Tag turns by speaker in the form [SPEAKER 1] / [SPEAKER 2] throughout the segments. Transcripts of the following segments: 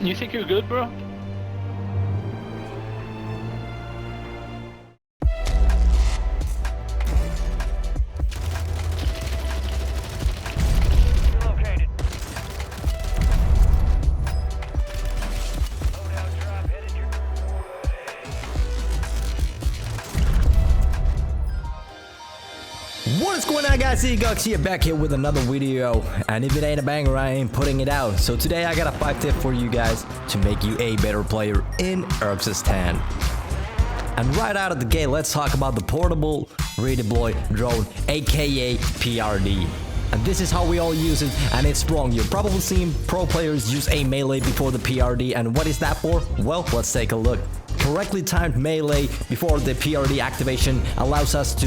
[SPEAKER 1] You think you're good, bro?
[SPEAKER 2] Located. Loadout drop headed your way.
[SPEAKER 3] What is going on, guys? Egox here, back here with another video, and if it ain't a banger, I ain't putting it out. So today I got a 5 tip for you guys to make you a better player in Xbox 10. And right out of the gate, let's talk about the portable redeploy drone, aka PRD. And this is how we all use it, and it's wrong. You've probably seen pro players use a melee before the PRD, and what is that for? Well, let's take a look. Correctly timed melee before the PRD activation allows us to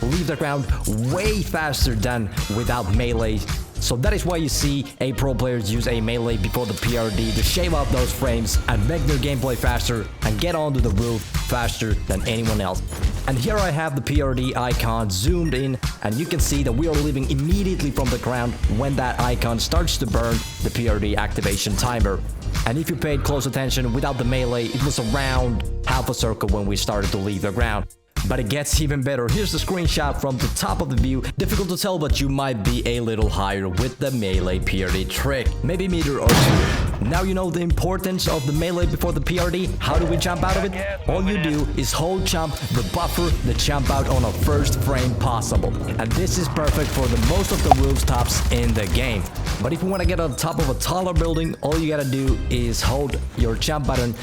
[SPEAKER 3] leave the ground way faster than without melee. So that is why you see a pro players use a melee before the PRD to shave off those frames and make their gameplay faster and get onto the roof faster than anyone else. And here I have the PRD icon zoomed in, and you can see that we are leaving immediately from the ground when that icon starts to burn the PRD activation timer. And if you paid close attention, without the melee, it was around half a circle when we started to leave the ground. But it gets even better. Here's the screenshot from the top of the view. Difficult to tell, but you might be a little higher with the melee PRD trick. Maybe meter or two. Now you know the importance of the melee before the PRD. How do we jump out of it? All you do is hold jump, the buffer, the jump out on a first frame possible. And this is perfect for the most of the rooftops in the game. But if you want to get on top of a taller building, all you gotta do is hold your jump button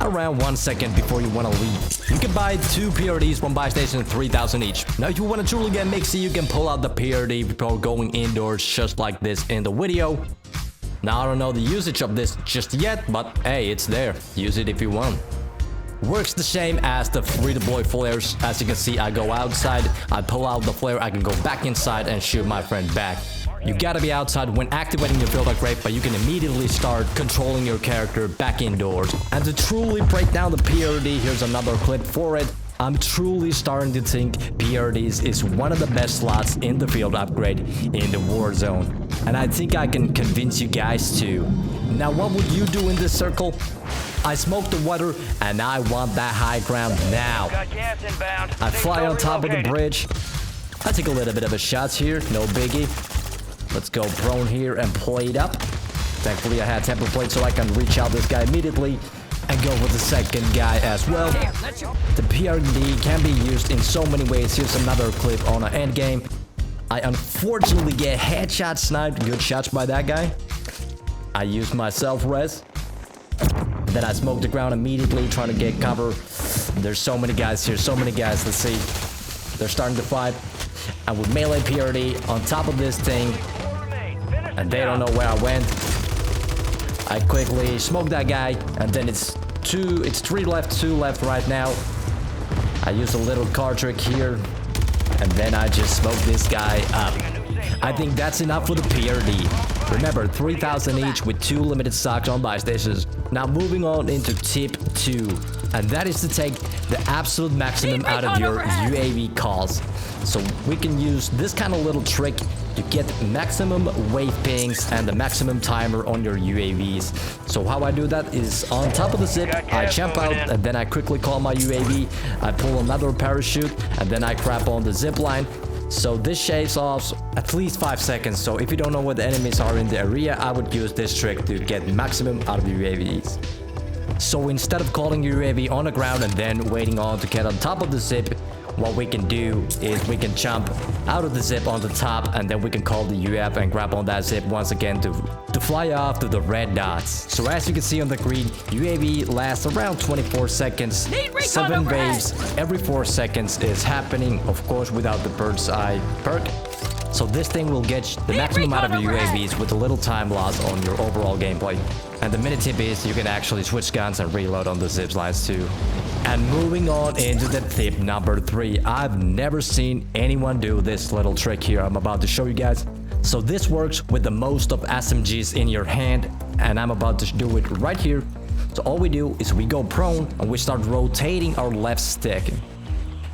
[SPEAKER 3] around 1 second before you want to leave. You can buy 2 PRDs from buy station 3,000 each. Now if you want to truly get mixy, you can pull out the PRD before going indoors, just like this in the video. Now I don't know the usage of this just yet, but hey, it's there. Use it if you want. Works the same as the redeploy flares. As you can see, I go outside, I pull out the flare, I can go back inside and shoot my friend back. You gotta be outside when activating your field upgrade, but you can immediately start controlling your character back indoors. And to truly break down the PRD, here's another clip for it. I'm truly starting to think PRDs is one of the best slots in the field upgrade in the Warzone. And I think I can convince you guys too. Now what would you do in this circle? I smoke the water and I want that high ground now.
[SPEAKER 2] Got gas inbound.
[SPEAKER 3] I
[SPEAKER 2] Safe
[SPEAKER 3] fly
[SPEAKER 2] zone
[SPEAKER 3] on top of the
[SPEAKER 2] relocated.
[SPEAKER 3] bridge. I take a little bit of a shot here, no biggie. Let's go prone here and play it up. Thankfully I had temper plate so I can reach out this guy immediately and go with the second guy as well. The PRD can be used in so many ways. Here's another clip on an end game. I unfortunately get headshot sniped. Good shots by that guy. I use my self-res. Then I smoke the ground immediately, trying to get cover. There's so many guys here, so many guys. Let's see. They're starting to fight. And with melee PRD on top of this thing, and they don't know where I went, I quickly smoke that guy, and then it's 3 left, 2 left right now. I use a little card trick here, and then I just smoke this guy up. I think that's enough for the PRD. Remember, 3,000 each with 2 limited stocks on buy stations. Now moving on into tip 2, and that is to take the absolute maximum out of your UAV calls. So we can use this kind of little trick to get maximum wave pings and the maximum timer on your UAVs. So how I do that is on top of the zip, I jump out and then I quickly call my UAV, I pull another parachute and then I crap on the zip line. So this shaves off at least 5 seconds. So if you don't know what the enemies are in the area, I would use this trick to get maximum out of your UAVs. So instead of calling your UAV on the ground and then waiting on to get on top of the zip, what we can do is we can jump out of the zip on the top, and then we can call the UAV and grab on that zip once again to fly off to the red dots. So as you can see on the green, UAV lasts around 24 seconds. 7 waves every 4 seconds is happening, of course without the bird's eye perk. So this thing will get the maximum out of your UAVs with a little time loss on your overall gameplay. And the mini tip is you can actually switch guns and reload on the zip lines too. And moving on into the tip number 3. I've never seen anyone do this little trick here I'm about to show you guys. So this works with the most of SMGs in your hand, and I'm about to do it right here. So all we do is we go prone and we start rotating our left stick.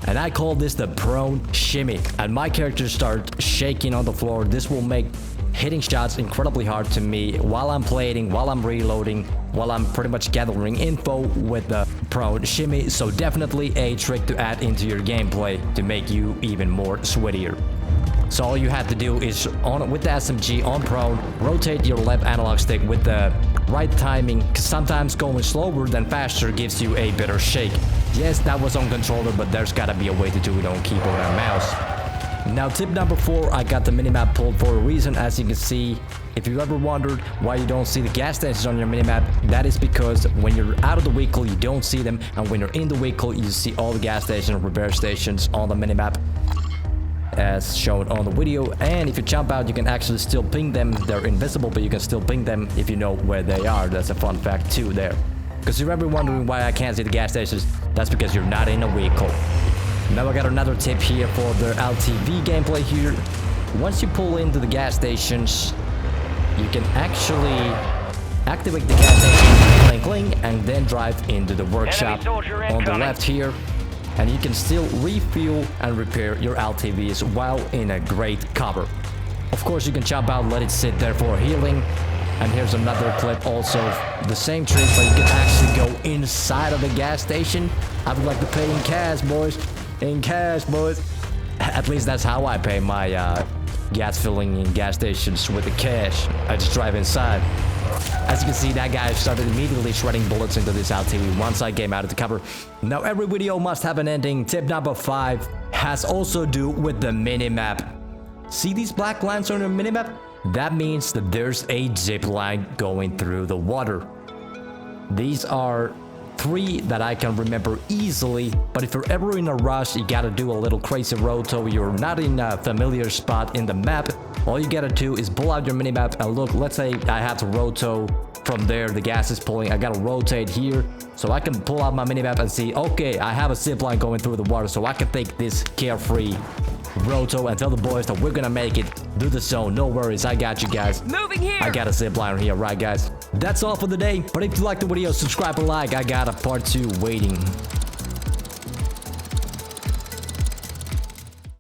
[SPEAKER 3] And I call this the prone shimmy. And my character starts shaking on the floor. This will make hitting shots incredibly hard to me while I'm plating, while I'm reloading, while I'm pretty much gathering info with the prone shimmy. So definitely a trick to add into your gameplay to make you even more sweatier. So all you have to do is, with the SMG on prone, rotate your left analog stick with the right timing, because sometimes going slower than faster gives you a better shake. Yes, that was on controller, but there's gotta be a way to do it on keyboard and mouse. Now tip number 4, I got the minimap pulled for a reason. As you can see, if you've ever wondered why you don't see the gas stations on your minimap, that is because when you're out of the vehicle you don't see them, and when you're in the vehicle you see all the gas stations and repair stations on the minimap as shown on the video. And if you jump out you can actually still ping them. They're invisible, but you can still ping them if you know where they are. That's a fun fact too there. Because if you're ever wondering why I can't see the gas stations, that's because you're not in a vehicle. Now I got another tip here for the LTV gameplay here. Once you pull into the gas stations, you can actually activate the gas station, clink clink, and then drive into the workshop on the left here. And you can still refuel and repair your LTVs while in a great cover. Of course you can jump out, let it sit there for healing. And here's another clip also, the same trick, but you can actually go inside of the gas station. I would like to pay in cash, boys. In cash, boys. At least that's how I pay my gas filling in gas stations, with the cash. I just drive inside. As you can see, that guy started immediately shredding bullets into this LTV once I came out of the cover. Now every video must have an ending. Tip number 5 has also to do with the minimap. See these black lines on your minimap? That means that there's a zip line going through the water. These are 3 that I can remember easily, but if you're ever in a rush, you gotta do a little crazy roto, you're not in a familiar spot in the map, all you gotta do is pull out your minimap and look. Let's say I have to roto from there, the gas is pulling, I gotta rotate here, so I can pull out my minimap and see, okay, I have a zip line going through the water, so I can take this carefree roto and tell the boys that we're gonna make it through the zone. No worries, I got you guys.
[SPEAKER 1] Moving here.
[SPEAKER 3] I got a zip line here, right guys? That's all for the day, but if you liked the video, subscribe and like. I got a part 2 waiting.